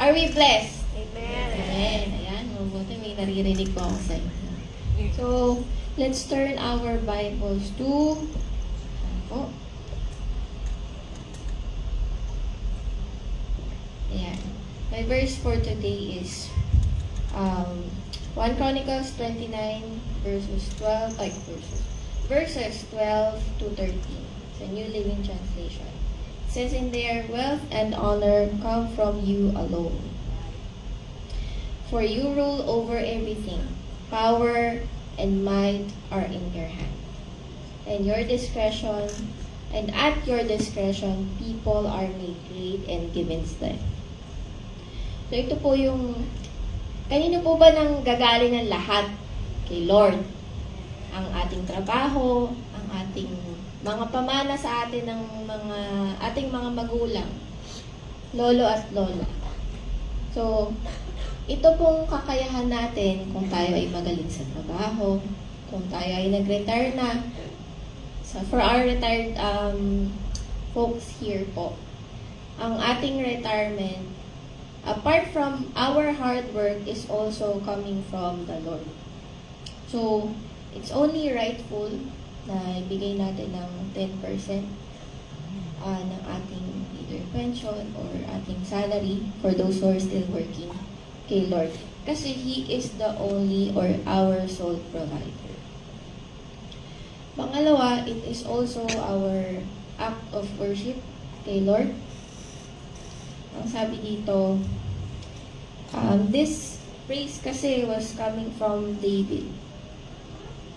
Are we blessed? Amen. Amen. Ayan, mabuti may naririnig po ako sa inyo. So, let's turn our Bibles to Ayan. My verse for today is 1 Chronicles 29 verses 12 to 13. It's a New Living Translation. It says in there, wealth and honor come from you alone. For you rule over everything. Power and might are in your hand. And at your discretion, people are made great and given strength. So ito po yung, kanino po ba nang gagaling ang lahat? Kay Lord. Ang ating trabaho, ang ating mga pamana sa atin ng ating mga magulang, lolo at lola. So, ito pong kakayahan natin kung tayo ay magaling sa trabaho, kung tayo ay nag-retire na. So, for our retired folks here po, ang ating retirement, apart from our hard work, is also coming from the Lord. So, it's only rightful na ibigay natin ng 10% ng ating either pension or ating salary for those who are still working kay Lord. Kasi He is the only or our sole provider. Pangalawa, it is also our act of worship kay Lord. Ang sabi dito, this praise kasi was coming from David.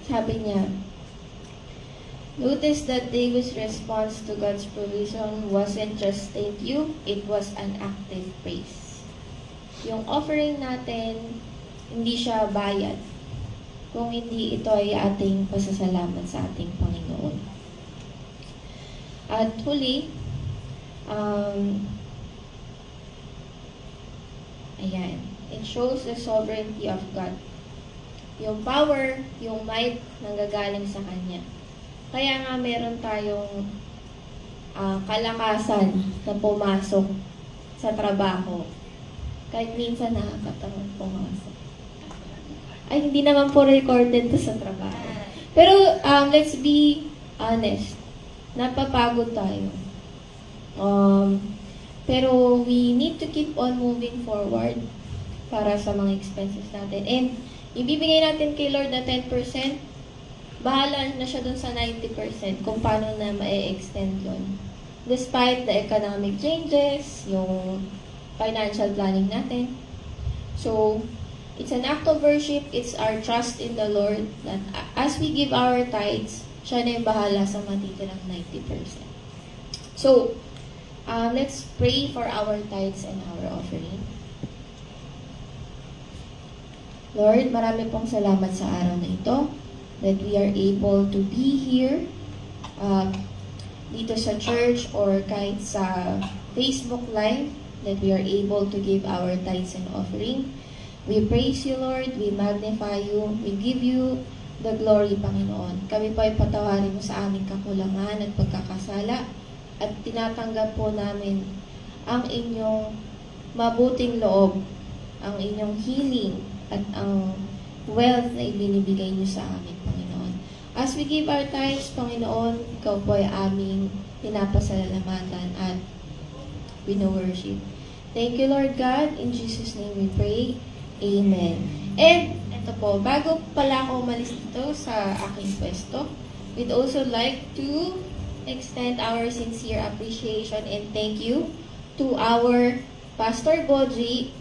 Sabi niya, notice that David's response to God's provision wasn't just thank you, it was an active praise. Yung offering natin, hindi siya bayad. Kung hindi, ito ay ating pasasalamat sa ating Panginoon. At huli, ayan, it shows the sovereignty of God. Yung power, yung might, nanggagaling sa Kanya. Kaya nga meron tayong kalakasan na pumasok sa trabaho. Kahit minsan nakakatamad pumasok. Ay, hindi naman po recorded to sa trabaho. Pero, let's be honest. Napapagod tayo. Pero, we need to keep on moving forward para sa mga expenses natin. And, ibibigay natin kay Lord na 10%, bahala na siya dun sa 90% kung paano na ma-extend yun. Despite the economic changes, yung financial planning natin. So, it's an act of worship. It's our trust in the Lord that as we give our tithes, siya na yung bahala sa matitirang 90%. So, let's pray for our tithes and our offering. Lord, marami pong salamat sa araw na ito that we are able to be here dito sa church or kahit sa Facebook Live, that we are able to give our tithes and offering. We praise you, Lord. We magnify you. We give you the glory, Panginoon. Kami po ay patawarin mo sa aming kakulangan at pagkakasala at tinatanggap po namin ang inyong mabuting loob, ang inyong healing at ang wealth na ibinibigay niyo sa amin, Panginoon. As we give our tithes, Panginoon, ikaw po ay aming pinapasalamatan at wino-worship. Thank you, Lord God. In Jesus' name we pray. Amen. And, ito po, bago pala ako umalis dito sa aking pwesto, we'd also like to extend our sincere appreciation and thank you to our Pastor Bodri,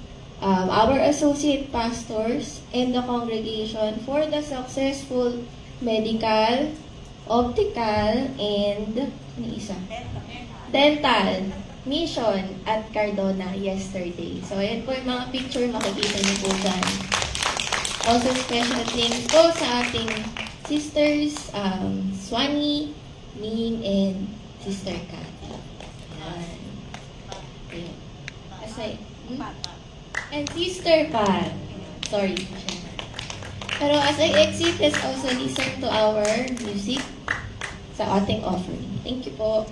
our associate pastors, and the congregation for the successful medical, optical, and dental mission at Cardona yesterday. So, ayan po yung mga picture, makikita niyo po dyan. Also, special thanks po sa ating sisters, Swanee, Ming, and Sister Kat. Ayan. Aside, and Sister Pat. Sorry. Pero as I exit, let's also listen to our music sa ating offering. Thank you po.